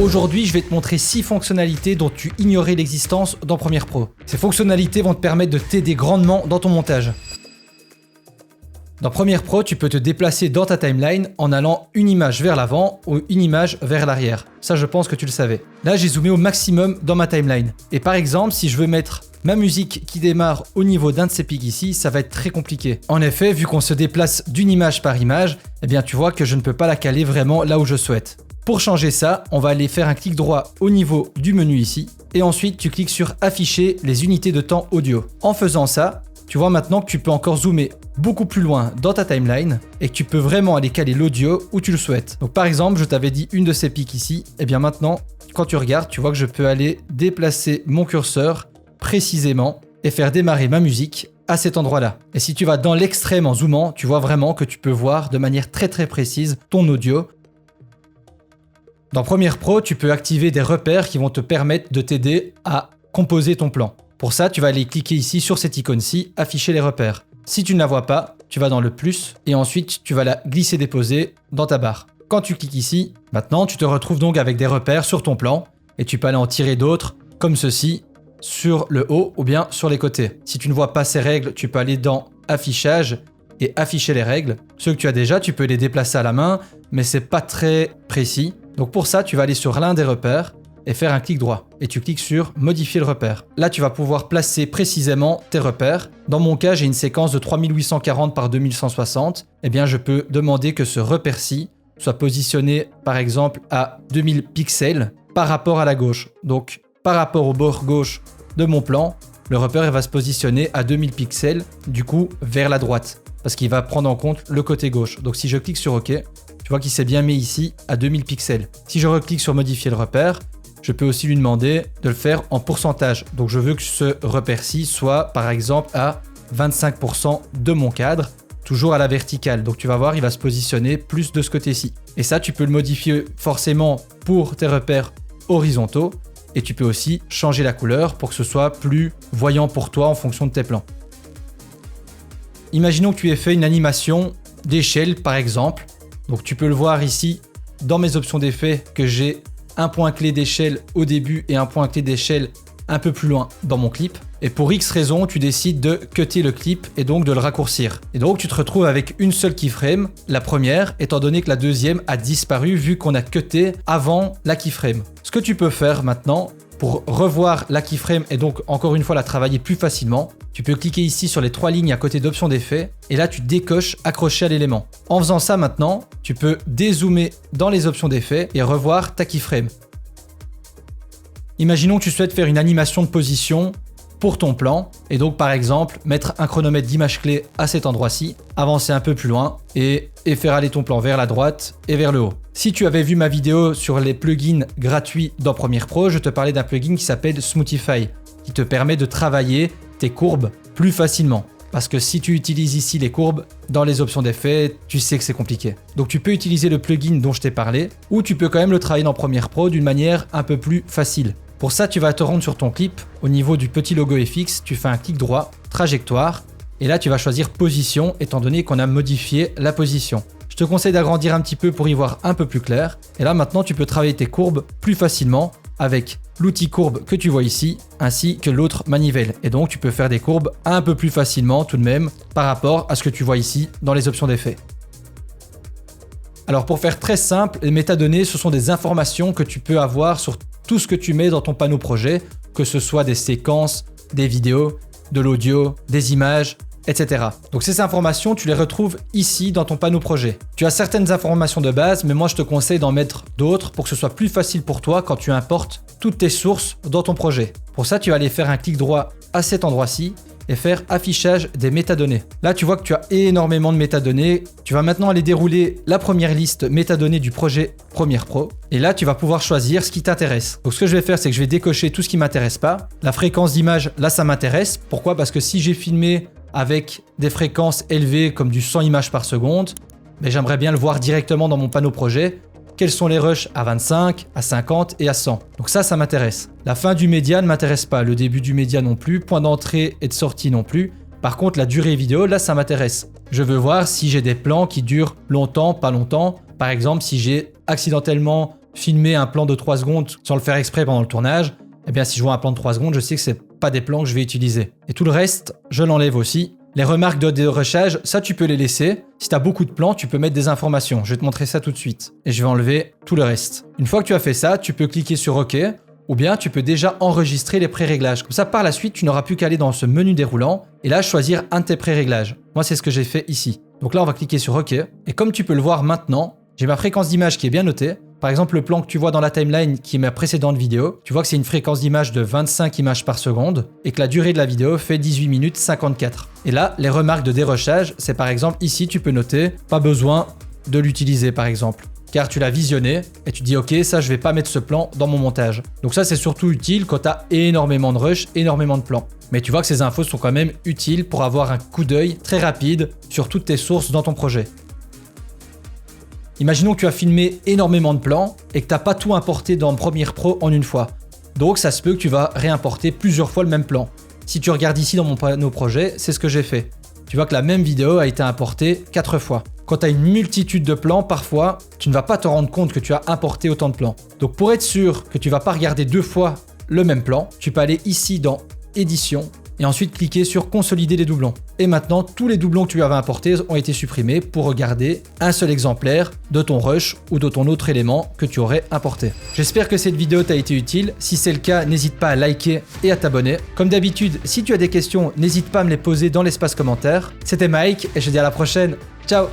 Aujourd'hui, je vais te montrer 6 fonctionnalités dont tu ignorais l'existence dans Premiere Pro. Ces fonctionnalités vont te permettre de t'aider grandement dans ton montage. Dans Premiere Pro, tu peux te déplacer dans ta timeline en allant une image vers l'avant ou une image vers l'arrière. Ça, je pense que tu le savais. Là, j'ai zoomé au maximum dans ma timeline. Et par exemple, si je veux mettre ma musique qui démarre au niveau d'un de ces pics ici, ça va être très compliqué. En effet, vu qu'on se déplace d'une image par image, eh bien tu vois que je ne peux pas la caler vraiment là où je souhaite. Pour changer ça, on va aller faire un clic droit au niveau du menu ici et ensuite tu cliques sur afficher les unités de temps audio. En faisant ça, tu vois maintenant que tu peux encore zoomer beaucoup plus loin dans ta timeline et que tu peux vraiment aller caler l'audio où tu le souhaites. Donc par exemple, je t'avais dit une de ces pics ici, et bien maintenant, quand tu regardes, tu vois que je peux aller déplacer mon curseur précisément et faire démarrer ma musique à cet endroit-là. Et si tu vas dans l'extrême en zoomant, tu vois vraiment que tu peux voir de manière très précise ton audio. Dans Premiere Pro, tu peux activer des repères qui vont te permettre de t'aider à composer ton plan. Pour ça, tu vas aller cliquer ici sur cette icône-ci, afficher les repères. Si tu ne la vois pas, tu vas dans le plus et ensuite tu vas la glisser-déposer dans ta barre. Quand tu cliques ici, maintenant tu te retrouves donc avec des repères sur ton plan et tu peux aller en tirer d'autres comme ceci sur le haut ou bien sur les côtés. Si tu ne vois pas ces règles, tu peux aller dans affichage et afficher les règles. Ceux que tu as déjà, tu peux les déplacer à la main, mais c'est pas très précis. Donc pour ça, tu vas aller sur l'un des repères et faire un clic droit. Et tu cliques sur modifier le repère. Là, tu vas pouvoir placer précisément tes repères. Dans mon cas, j'ai une séquence de 3840 par 2160. Eh bien, je peux demander que ce repère-ci soit positionné, par exemple, à 2000 pixels par rapport à la gauche. Donc, par rapport au bord gauche de mon plan, le repère va se positionner à 2000 pixels, du coup, vers la droite. Parce qu'il va prendre en compte le côté gauche. Donc, si je clique sur OK, tu vois qu'il s'est bien mis ici à 2000 pixels. Si je reclique sur modifier le repère, je peux aussi lui demander de le faire en pourcentage. Donc je veux que ce repère-ci soit par exemple à 25% de mon cadre, toujours à la verticale. Donc tu vas voir, il va se positionner plus de ce côté-ci. Et ça, tu peux le modifier forcément pour tes repères horizontaux. Et tu peux aussi changer la couleur pour que ce soit plus voyant pour toi en fonction de tes plans. Imaginons que tu aies fait une animation d'échelle par exemple. Donc tu peux le voir ici dans mes options d'effet que j'ai un point clé d'échelle au début et un point clé d'échelle un peu plus loin dans mon clip. Et pour X raison, tu décides de cutter le clip et donc de le raccourcir. Et donc tu te retrouves avec une seule keyframe, la première, étant donné que la deuxième a disparu vu qu'on a cuté avant la keyframe. Ce que tu peux faire maintenant pour revoir la keyframe et donc encore une fois la travailler plus facilement, tu peux cliquer ici sur les 3 lignes à côté d'options d'effet et là tu décoches accrocher à l'élément. En faisant ça maintenant, tu peux dézoomer dans les options d'effet et revoir ta keyframe. Imaginons que tu souhaites faire une animation de position pour ton plan et donc par exemple mettre un chronomètre d'image clé à cet endroit-ci, avancer un peu plus loin et faire aller ton plan vers la droite et vers le haut. Si tu avais vu ma vidéo sur les plugins gratuits dans Premiere Pro, je te parlais d'un plugin qui s'appelle Smoothify qui te permet de travailler tes courbes plus facilement. Parce que si tu utilises ici les courbes, dans les options d'effet, tu sais que c'est compliqué. Donc tu peux utiliser le plugin dont je t'ai parlé ou tu peux quand même le travailler dans Premiere Pro d'une manière un peu plus facile. Pour ça, tu vas te rendre sur ton clip, au niveau du petit logo FX, tu fais un clic droit, trajectoire, et là tu vas choisir position étant donné qu'on a modifié la position. Je te conseille d'agrandir un petit peu pour y voir un peu plus clair. Et là maintenant tu peux travailler tes courbes plus facilement avec l'outil courbe que tu vois ici, ainsi que l'autre manivelle. Et donc tu peux faire des courbes un peu plus facilement tout de même par rapport à ce que tu vois ici dans les options d'effet. Alors pour faire très simple, les métadonnées ce sont des informations que tu peux avoir sur tout ce que tu mets dans ton panneau projet, que ce soit des séquences, des vidéos, de l'audio, des images, etc. Donc ces informations, tu les retrouves ici dans ton panneau projet. Tu as certaines informations de base, mais moi je te conseille d'en mettre d'autres pour que ce soit plus facile pour toi quand tu importes toutes tes sources dans ton projet. Pour ça, tu vas aller faire un clic droit à cet endroit-ci et faire affichage des métadonnées. Là, tu vois que tu as énormément de métadonnées. Tu vas maintenant aller dérouler la première liste métadonnées du projet Premiere Pro. Et là, tu vas pouvoir choisir ce qui t'intéresse. Donc, ce que je vais faire, c'est que je vais décocher tout ce qui ne m'intéresse pas. La fréquence d'image, là, ça m'intéresse. Pourquoi? Parce que si j'ai filmé avec des fréquences élevées comme du 100 images par seconde, mais j'aimerais bien le voir directement dans mon panneau projet. Quels sont les rushs à 25, à 50 et à 100. Donc ça m'intéresse. La fin du média ne m'intéresse pas, le début du média non plus, point d'entrée et de sortie non plus. Par contre, la durée vidéo, là, ça m'intéresse. Je veux voir si j'ai des plans qui durent longtemps, pas longtemps. Par exemple, si j'ai accidentellement filmer un plan de 3 secondes sans le faire exprès pendant le tournage, eh bien si je vois un plan de 3 secondes, je sais que c'est pas des plans que je vais utiliser. Et tout le reste, je l'enlève aussi. Les remarques de dérochage, ça tu peux les laisser. Si tu as beaucoup de plans, tu peux mettre des informations. Je vais te montrer ça tout de suite. Et je vais enlever tout le reste. Une fois que tu as fait ça, tu peux cliquer sur OK. Ou bien tu peux déjà enregistrer les pré-réglages. Comme ça, par la suite, tu n'auras plus qu'à aller dans ce menu déroulant et là, choisir un de tes pré-réglages. Moi, c'est ce que j'ai fait ici. Donc là, on va cliquer sur OK. Et comme tu peux le voir maintenant, j'ai ma fréquence d'image qui est bien notée. Par exemple, le plan que tu vois dans la timeline qui est ma précédente vidéo, tu vois que c'est une fréquence d'image de 25 images par seconde et que la durée de la vidéo fait 18 minutes 54. Et là, les remarques de dérochage, c'est par exemple ici, tu peux noter « Pas besoin de l'utiliser » par exemple. Car tu l'as visionné et tu dis ok, ça je vais pas mettre ce plan dans mon montage. Donc ça c'est surtout utile quand tu as énormément de rush, énormément de plans. Mais tu vois que ces infos sont quand même utiles pour avoir un coup d'œil très rapide sur toutes tes sources dans ton projet. Imaginons que tu as filmé énormément de plans et que tu n'as pas tout importé dans Premiere Pro en une fois. Donc ça se peut que tu vas réimporter plusieurs fois le même plan. Si tu regardes ici dans mon panneau projet, c'est ce que j'ai fait. Tu vois que la même vidéo a été importée 4 fois. Quand tu as une multitude de plans, parfois, tu ne vas pas te rendre compte que tu as importé autant de plans. Donc pour être sûr que tu ne vas pas regarder 2 fois le même plan, tu peux aller ici dans Édition et ensuite cliquer sur Consolider les doublons. Et maintenant, tous les doublons que tu avais importés ont été supprimés pour regarder un seul exemplaire de ton rush ou de ton autre élément que tu aurais importé. J'espère que cette vidéo t'a été utile. Si c'est le cas, n'hésite pas à liker et à t'abonner. Comme d'habitude, si tu as des questions, n'hésite pas à me les poser dans l'espace commentaire. C'était Mike et je te dis à la prochaine. Ciao!